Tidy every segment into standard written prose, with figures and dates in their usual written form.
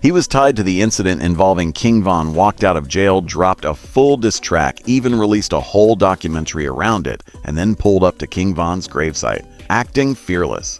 He was tied to the incident involving King Von, walked out of jail, dropped a full diss track, even released a whole documentary around it, and then pulled up to King Von's gravesite, acting fearless.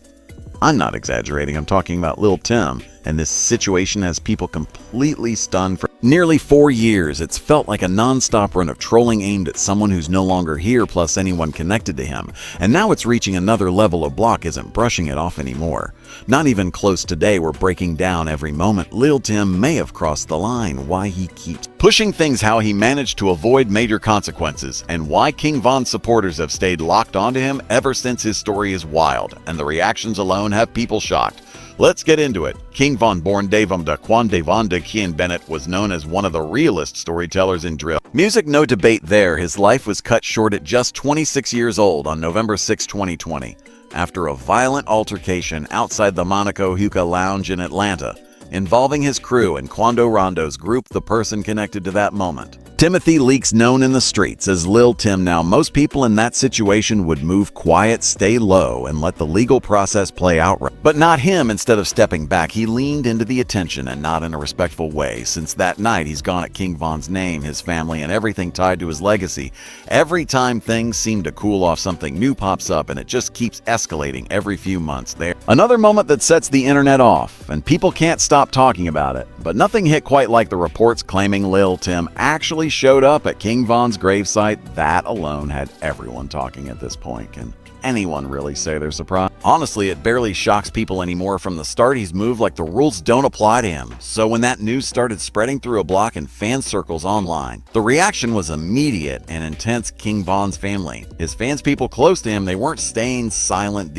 I'm not exaggerating, I'm talking about Lil Tim, and this situation has people completely stunned for nearly 4 years. It's felt like a non-stop run of trolling aimed at someone who's no longer here plus anyone connected to him. And now it's reaching another level. OBlock isn't brushing it off anymore. Not even close. Today we're breaking down every moment Lil Tim may have crossed the line, why he keeps pushing things, how he managed to avoid major consequences, and why King Von supporters have stayed locked onto him ever since. His story is wild, and the reactions alone have people shocked. Let's get into it. King Von, born Davum de Quando Von de Kien Bennett, was known as one of the realest storytellers in drill music. No debate there. His life was cut short at just 26 years old on November 6, 2020, after a violent altercation outside the Monaco Hookah Lounge in Atlanta, involving his crew and Quando Rondo's group. The person connected to that moment, Timothy Leaks, known in the streets as Lil Tim. Now, most people in that situation would move quiet, stay low, and let the legal process play out. But not him. Instead of stepping back, he leaned into the attention, and not in a respectful way. Since that night, he's gone at King Von's name, his family, and everything tied to his legacy. Every time things seem to cool off, something new pops up, and it just keeps escalating every few months. There, another moment that sets the internet off, and people can't stop talking about it. But nothing hit quite like the reports claiming Lil Tim actually showed up at King Von's gravesite. That alone had everyone talking at this point. Can anyone really say they're surprised? Honestly, it barely shocks people anymore. From the start, he's moved like the rules don't apply to him. So when that news started spreading through OBlock and fan circles online, the reaction was immediate and intense. King Von's family, his fans, people close to him, they weren't staying silent.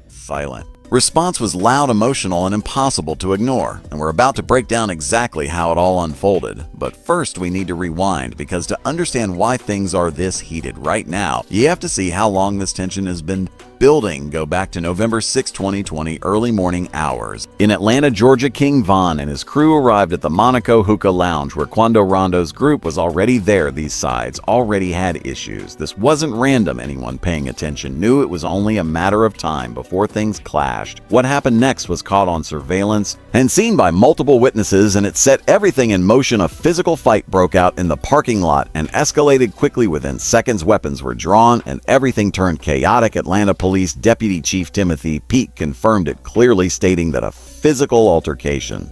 Silent. Response was loud, emotional, and impossible to ignore, and we're about to break down exactly how it all unfolded. But first, we need to rewind, because to understand why things are this heated right now, you have to see how long this tension has been building. Go back to November 6, 2020, early morning hours. In Atlanta, Georgia, King Von and his crew arrived at the Monaco Hookah Lounge, where Quando Rondo's group was already there. These sides already had issues. This wasn't random. Anyone paying attention knew it was only a matter of time before things clashed. What happened next was caught on surveillance and seen by multiple witnesses, and it set everything in motion. A physical fight broke out in the parking lot and escalated quickly. Within seconds, weapons were drawn and everything turned chaotic. Atlanta Police Deputy Chief Timothy Peake confirmed it, clearly stating that a physical altercation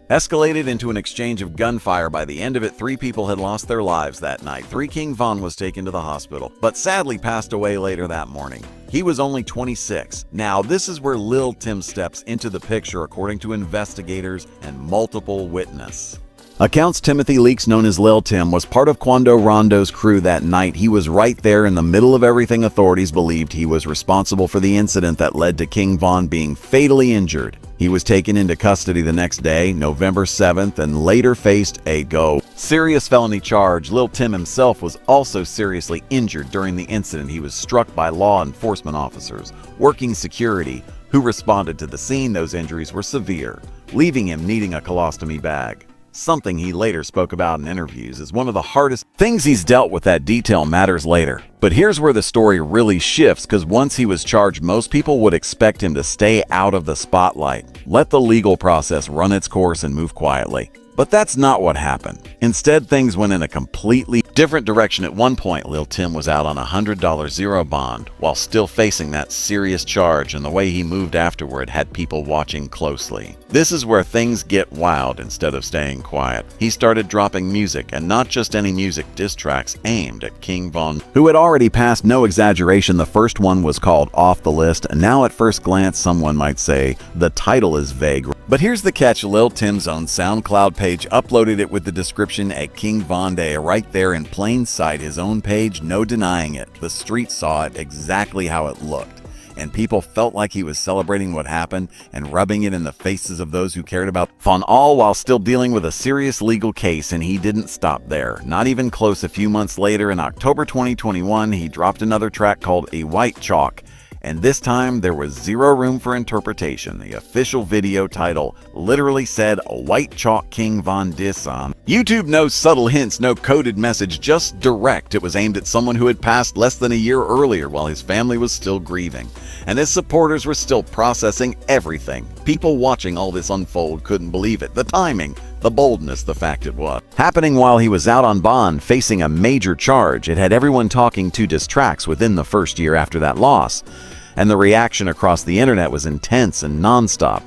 escalated into an exchange of gunfire. By the end of it, 3 people had lost their lives that night. King Von was taken to the hospital, but sadly passed away later that morning. He was only 26. Now, this is where Lil Tim steps into the picture, according to investigators and multiple witness accounts. Timothy Leaks, known as Lil Tim, was part of Quando Rondo's crew that night. He was right there in the middle of everything. Authorities believed he was responsible for the incident that led to King Von being fatally injured. He was taken into custody the next day, November 7th, and later faced a serious felony charge. Lil Tim himself was also seriously injured during the incident. He was struck by law enforcement officers working security who responded to the scene. Those injuries were severe, leaving him needing a colostomy bag, something he later spoke about in interviews as one of the hardest things he's dealt with. That detail matters later. But here's where the story really shifts, because once he was charged, most people would expect him to stay out of the spotlight, let the legal process run its course, and move quietly. But that's not what happened. Instead, things went in a completely different direction. At one point, Lil Tim was out on a $100 zero bond while still facing that serious charge, and the way he moved afterward had people watching closely. This is where things get wild. Instead of staying quiet, he started dropping music, and not just any music, diss tracks aimed at King Von, who had already passed. No exaggeration, the first one was called Off the List, and now at first glance, someone might say the title is vague. But here's the catch. Lil Tim's own SoundCloud page uploaded it with the description at King Von Day, right there in plain sight. His own page, no denying it. The street saw it exactly how it looked, and people felt like he was celebrating what happened and rubbing it in the faces of those who cared about Von, all while still dealing with a serious legal case. And he didn't stop there, not even close. A few months later, in October 2021, he dropped another track called A White Chalk, And this time, there was zero room for interpretation. The official video title literally said, "A white chalk King Von diss on." YouTube, no subtle hints, no coded message, just direct. It was aimed at someone who had passed less than a year earlier while his family was still grieving. And his supporters were still processing everything. People watching all this unfold couldn't believe it. The timing, the boldness, the fact it was happening while he was out on bond facing a major charge. It had everyone talking to diss tracks within the first year after that loss. And the reaction across the internet was intense and nonstop.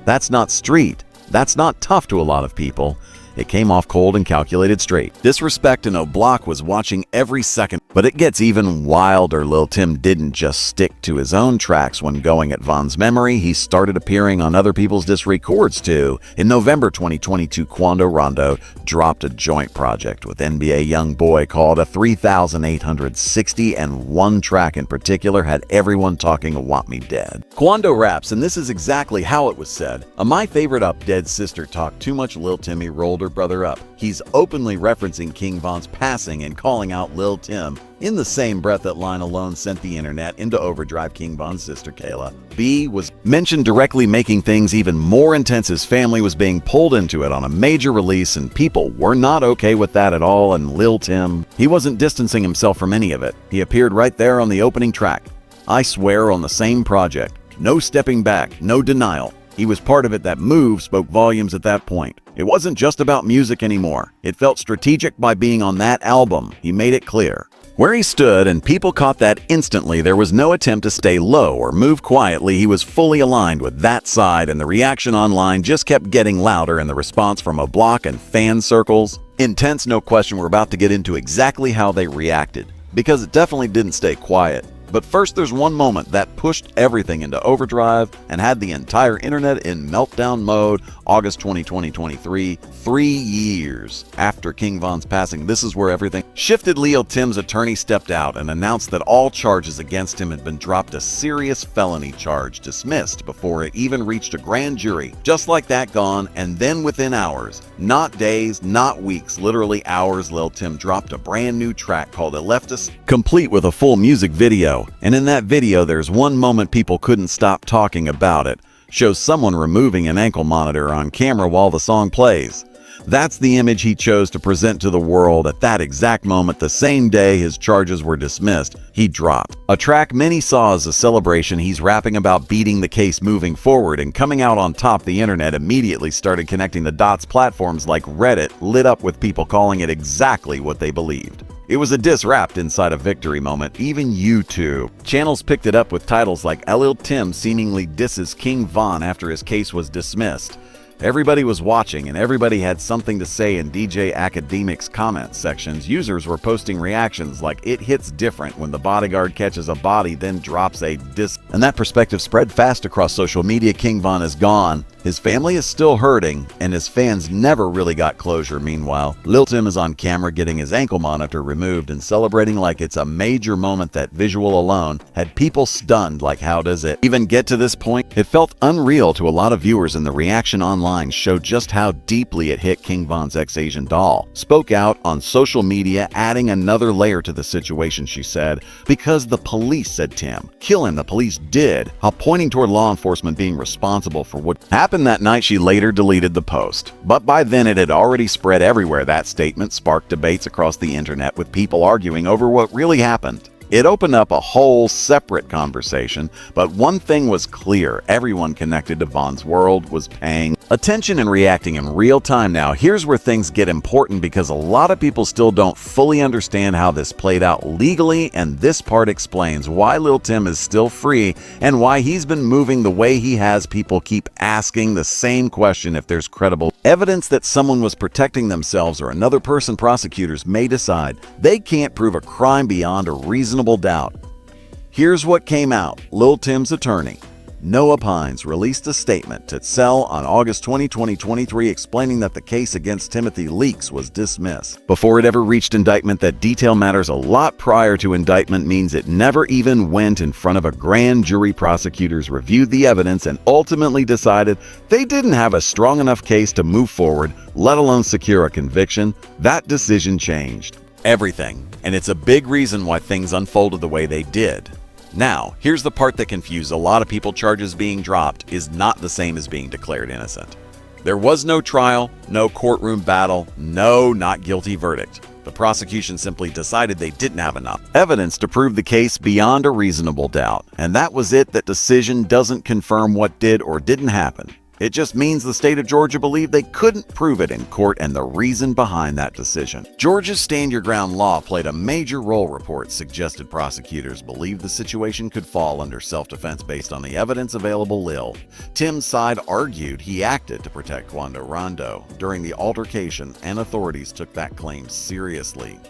That's not street. That's not tough to a lot of people. It came off cold and calculated straight. Disrespect and OBlock was watching every second. But it gets even wilder. Lil Tim didn't just stick to his own tracks when going at Von's memory. He started appearing on other people's diss records too. In November 2022, Quando Rondo dropped a joint project with NBA YoungBoy called a 3860, and one track in particular had everyone talking "Want Me Dead." Quando raps, and this is exactly how it was said. My favorite up, dead sister talk too much, Lil Timmy rolled her brother up. He's openly referencing King Von's passing and calling out Lil Tim. In the same breath, that line alone sent the internet into overdrive. King Von's sister Kayla B was mentioned directly, making things even more intense. His family was being pulled into it on a major release, and people were not okay with that at all. And Lil Tim, he wasn't distancing himself from any of it. He appeared right there on the opening track. I swear, on the same project. No stepping back, no denial. He was part of it. That move spoke volumes at that point. It wasn't just about music anymore. It felt strategic by being on that album. He made it clear where he stood, and people caught that instantly. There was no attempt to stay low or move quietly. He was fully aligned with that side, and the reaction online just kept getting louder, and the response from OBlock and fan circles intense, no question. We're about to get into exactly how they reacted, because it definitely didn't stay quiet. But first, there's one moment that pushed everything into overdrive and had the entire internet in meltdown mode. August 2023, 3 years after King Von's passing, this is where everything shifted. Lil Tim's attorney stepped out and announced that all charges against him had been dropped. A serious felony charge dismissed before it even reached a grand jury. Just like that, gone. And then within hours, not days, not weeks, literally hours, Lil Tim dropped a brand new track called "It Left Us," complete with a full music video. And in that video, there's one moment people couldn't stop talking about. It shows someone removing an ankle monitor on camera while the song plays. That's the image he chose to present to the world at that exact moment. The same day his charges were dismissed, he dropped a track many saw as a celebration. He's rapping about beating the case, moving forward, and coming out on top. The internet immediately started connecting the dots. Platforms like Reddit lit up with people calling it exactly what they believed. It was a diss wrapped inside a victory moment. Even YouTube channels picked it up with titles like "Lil Tim seemingly disses King Von after his case was dismissed." Everybody was watching, and everybody had something to say. In DJ Academic's comment sections, users were posting reactions like, "It hits different when the bodyguard catches a body then drops a diss." And that perspective spread fast across social media. King Von is gone. His family is still hurting, and his fans never really got closure. Meanwhile, Lil Tim is on camera getting his ankle monitor removed and celebrating like it's a major moment. That visual alone had people stunned. Like, how does it even get to this point? It felt unreal to a lot of viewers, and the reaction online showed just how deeply it hit. King Von's ex-Asian doll spoke out on social media, adding another layer to the situation. She said, "Because the police said Tim, kill him, the police did," while pointing toward law enforcement being responsible for what happened that night. She later deleted the post, but by then it had already spread everywhere. That statement sparked debates across the internet, with people arguing over what really happened. It opened up a whole separate conversation, but one thing was clear: everyone connected to Von's world was paying attention and reacting in real time. Now, here's where things get important, because a lot of people still don't fully understand how this played out legally, and this part explains why Lil Tim is still free and why he's been moving the way he has. People keep asking the same question: if there's credible evidence that someone was protecting themselves or another person, prosecutors may decide they can't prove a crime beyond a reasonable doubt. Here's what came out. Lil Tim's attorney, Noah Pines, released a statement to Cell on August 20, 2023, explaining that the case against Timothy Leaks was dismissed before it ever reached indictment. That detail matters a lot. Prior to indictment means it never even went in front of a grand jury. Prosecutors reviewed the evidence and ultimately decided they didn't have a strong enough case to move forward, let alone secure a conviction. That decision changed everything, and it's a big reason why things unfolded the way they did. Now, here's the part that confused a lot of people. Charges being dropped is not the same as being declared innocent. There was no trial, no courtroom battle, no not guilty verdict. The prosecution simply decided they didn't have enough evidence to prove the case beyond a reasonable doubt, and that was it. That decision doesn't confirm what did or didn't happen. It just means the state of Georgia believed they couldn't prove it in court and the reason behind that decision. Georgia's stand your ground law played a major role. Reports suggested prosecutors believed the situation could fall under self-defense based on the evidence available. Lil Tim's side argued he acted to protect Quando Rondo during the altercation, and authorities took that claim seriously.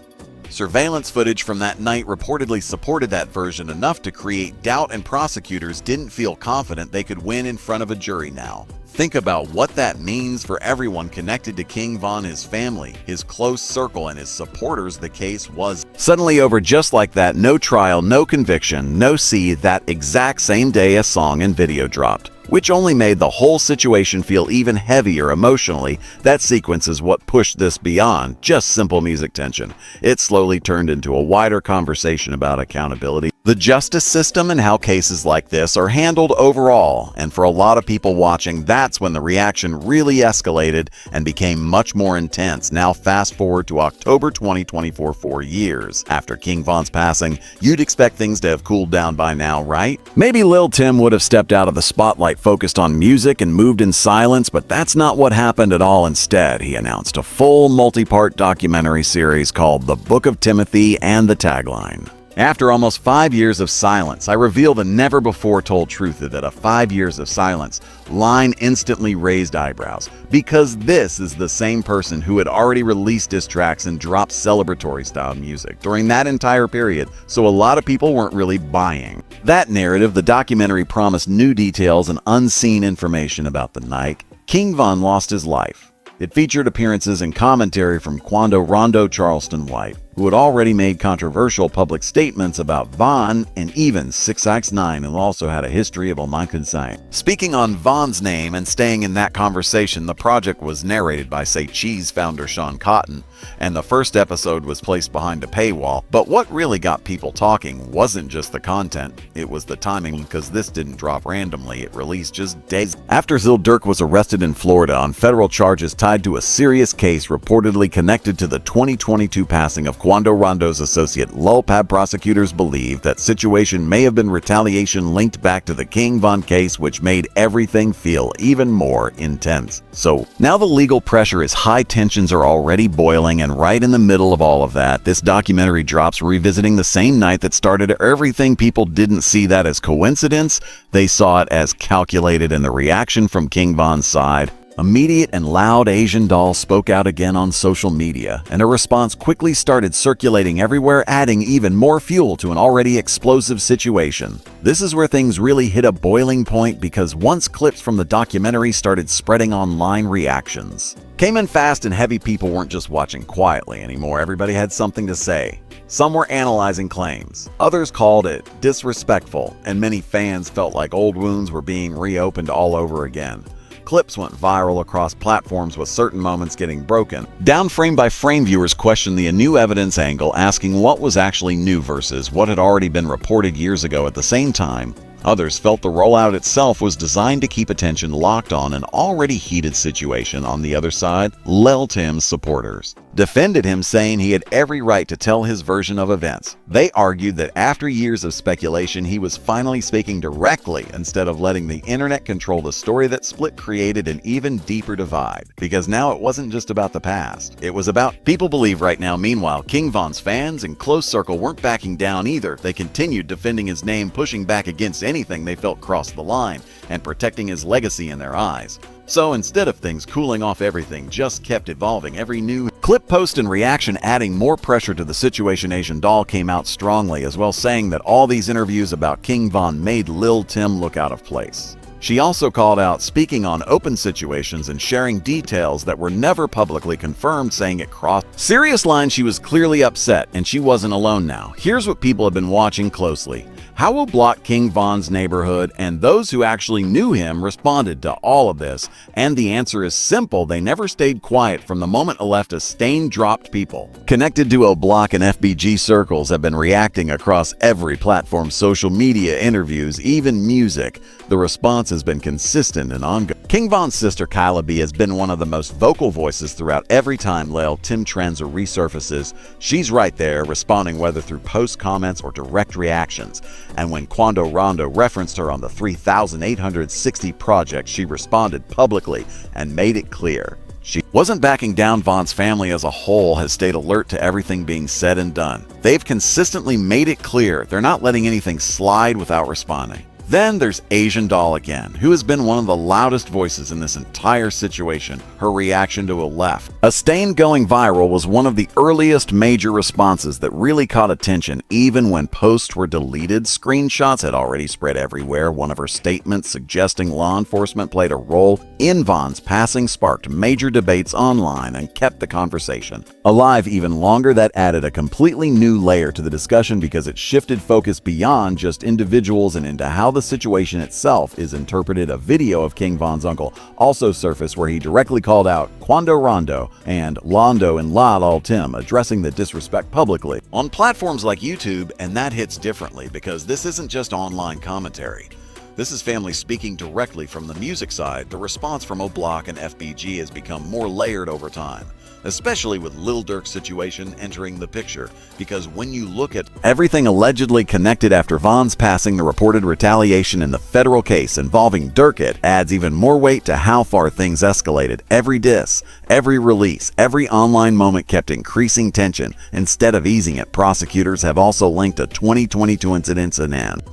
Surveillance footage from that night reportedly supported that version enough to create doubt, and prosecutors didn't feel confident they could win in front of a jury. Now, think about what that means for everyone connected to King Von, his family, his close circle, and his supporters. The case was suddenly over just like that. No trial, no conviction, no see. That exact same day a song and video dropped, which only made the whole situation feel even heavier emotionally. That sequence is what pushed this beyond just simple music tension. It slowly turned into a wider conversation about accountability, the justice system, and how cases like this are handled overall. And for a lot of people watching, that's when the reaction really escalated and became much more intense. Now fast forward to October 2024, 4 years after King Von's passing. You'd expect things to have cooled down by now, right? Maybe Lil Tim would have stepped out of the spotlight, focused on music, and moved in silence, but that's not what happened at all. Instead, he announced a full multi-part documentary series called The Book of Timothy, and the tagline: "After almost 5 years of silence, I reveal the never-before-told truth." That a 5 years of silence line instantly raised eyebrows, because this is the same person who had already released diss tracks and dropped celebratory-style music during that entire period, so a lot of people weren't really buying that narrative. The documentary promised new details and unseen information about the night King Von lost his life. It featured appearances and commentary from Quando, Rondo, Charleston White, who had already made controversial public statements about Von, and even 6ix9ine, who also had a history of non-consent. Speaking on Von's name and staying in that conversation, the project was narrated by Say Cheese founder Sean Cotton, and the first episode was placed behind a paywall. But what really got people talking wasn't just the content, it was the timing, because this didn't drop randomly. It released just days after Zil Durk was arrested in Florida on federal charges tied to a serious case reportedly connected to the 2022 passing of Quando Rondo's associate Lil Pab. Prosecutors believe that situation may have been retaliation linked back to the King Von case, which made everything feel even more intense. So now the legal pressure is high, tensions are already boiling, and right in the middle of all of that, this documentary drops, revisiting the same night that started everything. People didn't see that as coincidence, they saw it as calculated, and the reaction from King Von's side, immediate and loud. Asian Doll spoke out again on social media, and a response quickly started circulating everywhere, adding even more fuel to an already explosive situation. This is where things really hit a boiling point, because once clips from the documentary started spreading, online reactions came in fast and heavy. People weren't just watching quietly anymore. Everybody had something to say. Some were analyzing claims, others called it disrespectful, and many fans felt like old wounds were being reopened all over again. Clips went viral across platforms, with certain moments getting broken down frame by frame. Viewers questioned the new evidence angle, asking what was actually new versus what had already been reported years ago. At the same time, others felt the rollout itself was designed to keep attention locked on an already heated situation. On the other side, Lil Tim's supporters defended him, saying he had every right to tell his version of events. They argued that after years of speculation, he was finally speaking directly instead of letting the internet control the story. That split created an even deeper divide, because now it wasn't just about the past, it was about people believe right now. Meanwhile, King Von's fans and close circle weren't backing down either. They continued defending his name, pushing back against anything they felt crossed the line, and protecting his legacy in their eyes. So instead of things cooling off, everything just kept evolving. Every new clip, post, and reaction adding more pressure to the situation. Asian Doll came out strongly as well, saying that all these interviews about King Von made Lil Tim look out of place. She also called out speaking on open situations and sharing details that were never publicly confirmed, saying it crossed serious lines. She was clearly upset, and she wasn't alone now. Here's what people have been watching closely: How OBlock, King Von's neighborhood, and those who actually knew him responded to all of this? And the answer is simple: they never stayed quiet from the moment a stain dropped. People connected to OBlock and FBG circles have been reacting across every platform, social media, interviews, even music. The response has been consistent and ongoing. King Von's sister Kyla B has been one of the most vocal voices throughout. Every time Lil Tim trends or resurfaces, she's right there responding, whether through post comments or direct reactions. And when Quando Rondo referenced her on the 3,860 project, she responded publicly and made it clear she wasn't backing down. Von's family as a whole has stayed alert to everything being said and done. They've consistently made it clear they're not letting anything slide without responding. Then there's Asian Doll again, who has been one of the loudest voices in this entire situation. Her reaction to a left a stain going viral was one of the earliest major responses that really caught attention. Even when posts were deleted, screenshots had already spread everywhere. One of her statements suggesting law enforcement played a role in Von's passing sparked major debates online and kept the conversation alive even longer. That added a completely new layer to the discussion because it shifted focus beyond just individuals and into how the situation itself is interpreted. A video of King Von's uncle also surfaced where he directly called out Quando Rondo and Londo and Lil Tim, addressing the disrespect publicly on platforms like YouTube. And that hits differently because this isn't just online commentary. This is family speaking directly from the music side. The response from OBlock and FBG has become more layered over time, especially with Lil Durk's situation entering the picture, because when you look at everything allegedly connected after Von's passing, the reported retaliation in the federal case involving Durk, it adds even more weight to how far things escalated. Every diss, every release, every online moment kept increasing tension instead of easing it. Prosecutors have also linked a 2022 incident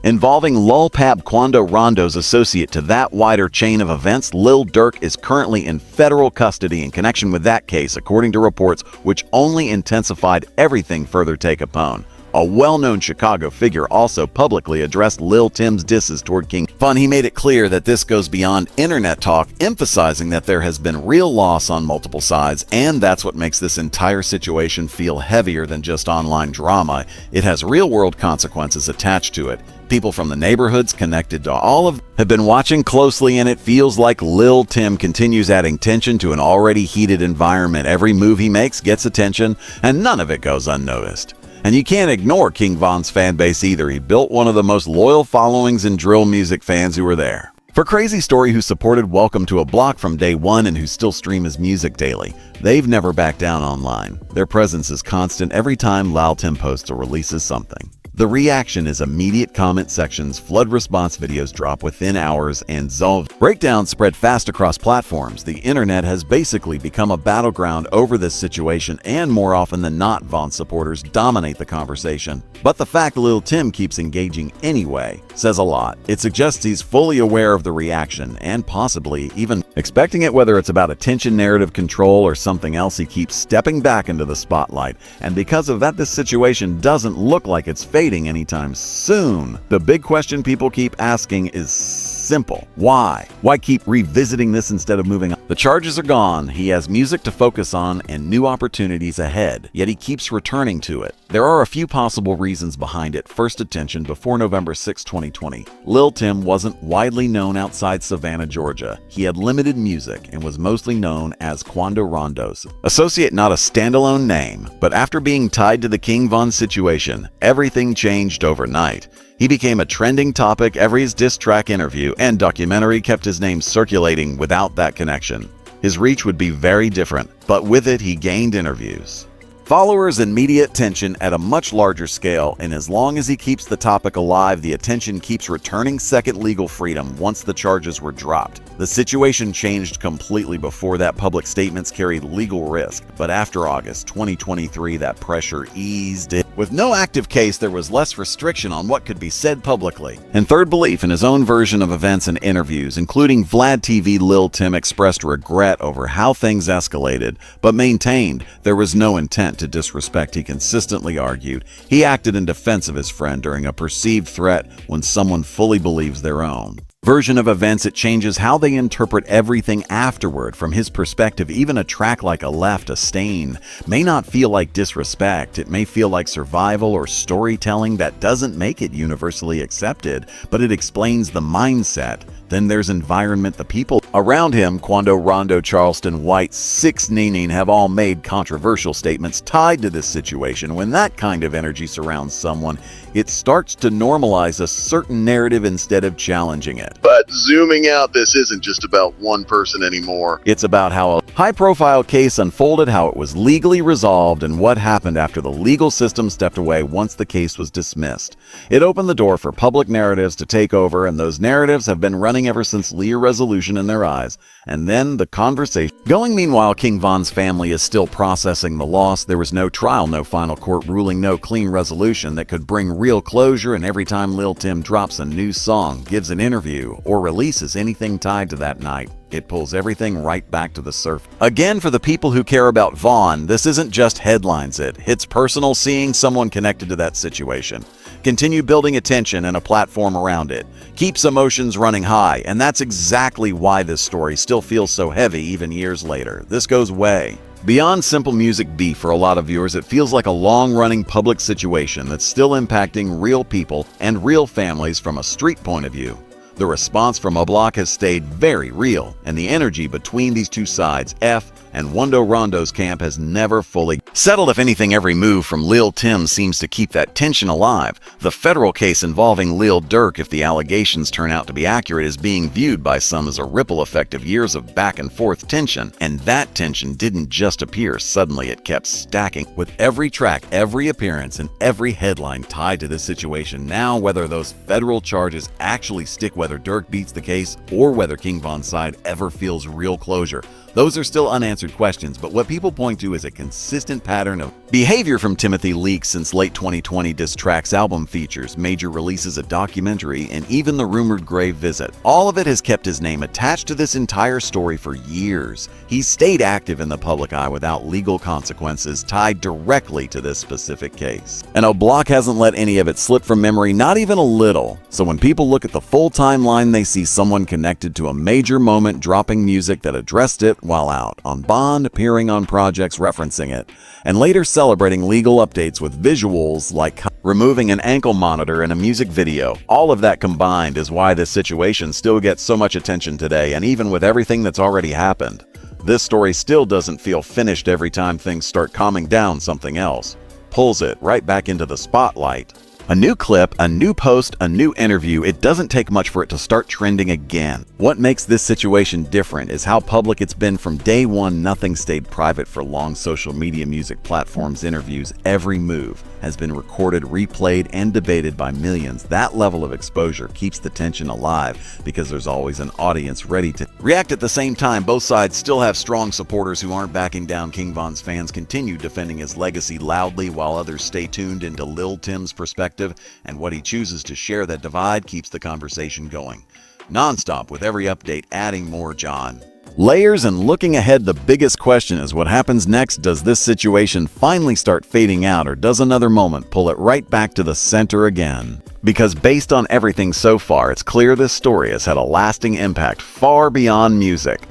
involving Lil Pab, Quando Rondo's associate, to that wider chain of events. Lil Durk is currently in federal custody in connection with that case, according to reports, which only intensified everything further take upon. A well-known Chicago figure also publicly addressed Lil Tim's disses toward King Von. He made it clear that this goes beyond internet talk, emphasizing that there has been real loss on multiple sides, and that's what makes this entire situation feel heavier than just online drama. It has real-world consequences attached to it. People from the neighborhoods connected to all of them have been watching closely, and it feels like Lil Tim continues adding tension to an already heated environment. Every move he makes gets attention, and none of it goes unnoticed. And you can't ignore King Von's fan base either. He built one of the most loyal followings in drill music fans who were there for Crazy Story, who supported Welcome to OBlock from day one and who still stream his music daily. They've never backed down online. Their presence is constant every time Lil Tim posts or releases something. The reaction is immediate. Comment sections flood, response videos drop within hours, and breakdowns spread fast across platforms. The internet has basically become a battleground over this situation, and more often than not, Von supporters dominate the conversation. But the fact Lil Tim keeps engaging anyway says a lot. It suggests he's fully aware of the reaction and possibly even expecting it. Whether it's about attention, narrative control, or something else, he keeps stepping back into the spotlight. And because of that, this situation doesn't look like it's fading anytime soon. The big question people keep asking is simple: why? Why keep revisiting this instead of moving on? The charges are gone, he has music to focus on and new opportunities ahead, yet he keeps returning to it. There are a few possible reasons behind it. First, attention. Before November 6, 2020, Lil Tim wasn't widely known outside Savannah, Georgia. He had limited music and was mostly known as Quando Rondo's associate, not a standalone name. But after being tied to the King Von situation, everything changed overnight. He became a trending topic. Every diss track, interview, and documentary kept his name circulating. Without that connection, his reach would be very different, but with it he gained interviews, followers, and media attention at a much larger scale. And as long as he keeps the topic alive, the attention keeps returning. Second, legal freedom. Once the charges were dropped, the situation changed completely. Before that, public statements carried legal risk, but after August 2023, that pressure eased. With no active case, there was less restriction on what could be said publicly. And third, belief in his own version of events and interviews, including Vlad TV. Lil Tim expressed regret over how things escalated, but maintained there was no intent to disrespect. He consistently argued he acted in defense of his friend during a perceived threat when someone fully believes their own version of events, it changes how they interpret everything afterward. From his perspective, even a track like "A Left, a Stain" may not feel like disrespect. It may feel like survival or storytelling that doesn't make it universally accepted, but it explains the mindset. Then there's environment. The people around him, Quando, Rondo, Charleston, White, 6ix9ine, have all made controversial statements tied to this situation. When that kind of energy surrounds someone, it starts to normalize a certain narrative instead of challenging it. But zooming out, this isn't just about one person anymore. It's about how a high-profile case unfolded, how it was legally resolved, and what happened after the legal system stepped away once the case was dismissed. It opened the door for public narratives to take over, and those narratives have been running ever since Lear resolution in their eyes. And then the conversation going. Meanwhile, King Von's family is still processing the loss. There was no trial, no final court ruling, no clean resolution that could bring real closure, and every time Lil Tim drops a new song, gives an interview, or releases anything tied to that night, it pulls everything right back to the surface. Again, for the people who care about Von, this isn't just headlines, it hits personal, seeing someone connected to that situation. Continue building attention and a platform around it. Keeps emotions running high, and that's exactly why this story still feels so heavy even years later. This goes way beyond simple music beef. For a lot of viewers, it feels like a long-running public situation that's still impacting real people and real families from a street point of view. The response from OBlock has stayed very real, and the energy between these two sides, F and Rondo's camp, has never fully settled. If anything, every move from Lil Tim seems to keep that tension alive. The federal case involving Lil Durk, if the allegations turn out to be accurate, is being viewed by some as a ripple effect of years of back-and-forth tension. And that tension didn't just appear suddenly, it kept stacking with every track, every appearance, and every headline tied to this situation. Now, whether those federal charges actually stick, whether Durk beats the case, or whether King Von's side ever feels real closure, those are still unanswered questions. But what people point to is a consistent pattern of behavior from Timothy Leaks since late 2020. Diss tracks, album features, major releases, a documentary, and even the rumored grave visit. All of it has kept his name attached to this entire story for years. He's stayed active in the public eye without legal consequences tied directly to this specific case. And OBlock hasn't let any of it slip from memory, not even a little. So when people look at the full timeline, they see someone connected to a major moment, dropping music that addressed it while out on bond, appearing on projects referencing it, and later celebrating legal updates with visuals like removing an ankle monitor in a music video. All of that combined is why this situation still gets so much attention today. And even with everything that's already happened, this story still doesn't feel finished. Every time things start calming down, something else pulls it right back into the spotlight. A new clip, a new post, a new interview. It doesn't take much for it to start trending again. What makes this situation different is how public it's been from day one. Nothing stayed private for long. Social media, music platforms, interviews, every move has been recorded, replayed, and debated by millions. That level of exposure keeps the tension alive because there's always an audience ready to react at the same time. Both sides still have strong supporters who aren't backing down. King Von's fans continue defending his legacy loudly, while others stay tuned into Lil Tim's perspective, and what he chooses to share. That divide keeps the conversation going non-stop, with every update adding more layers. And looking ahead, the biggest question is what happens next. Does this situation finally start fading out, or does another moment pull it right back to the center again? Because based on everything so far, it's clear this story has had a lasting impact far beyond music.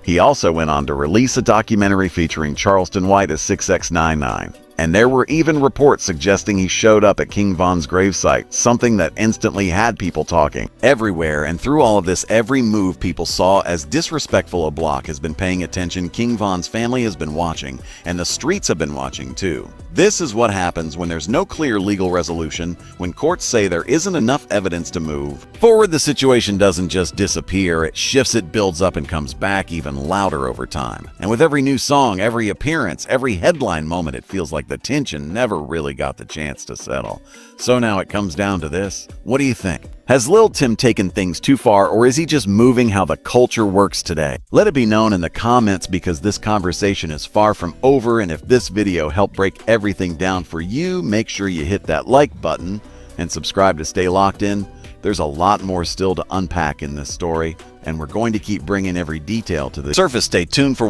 He also went on to release a documentary featuring Charleston White as 6ix9ine. And there were even reports suggesting he showed up at King Von's gravesite, something that instantly had people talking everywhere. And through all of this, every move people saw as disrespectful, OBlock has been paying attention. King Von's family has been watching, and the streets have been watching too. This is what happens when there's no clear legal resolution, when courts say there isn't enough evidence to move forward. The situation doesn't just disappear, it shifts, it builds up, and comes back even louder over time. And with every new song, every appearance, every headline moment, it feels like the tension never really got the chance to settle. So now it comes down to this. What do you think? Has Lil Tim taken things too far, or is he just moving how the culture works today? Let it be known in the comments, because this conversation is far from over. And if this video helped break everything down for you, make sure you hit that like button and subscribe to stay locked in. There's a lot more still to unpack in this story, and we're going to keep bringing every detail to the surface. Stay tuned for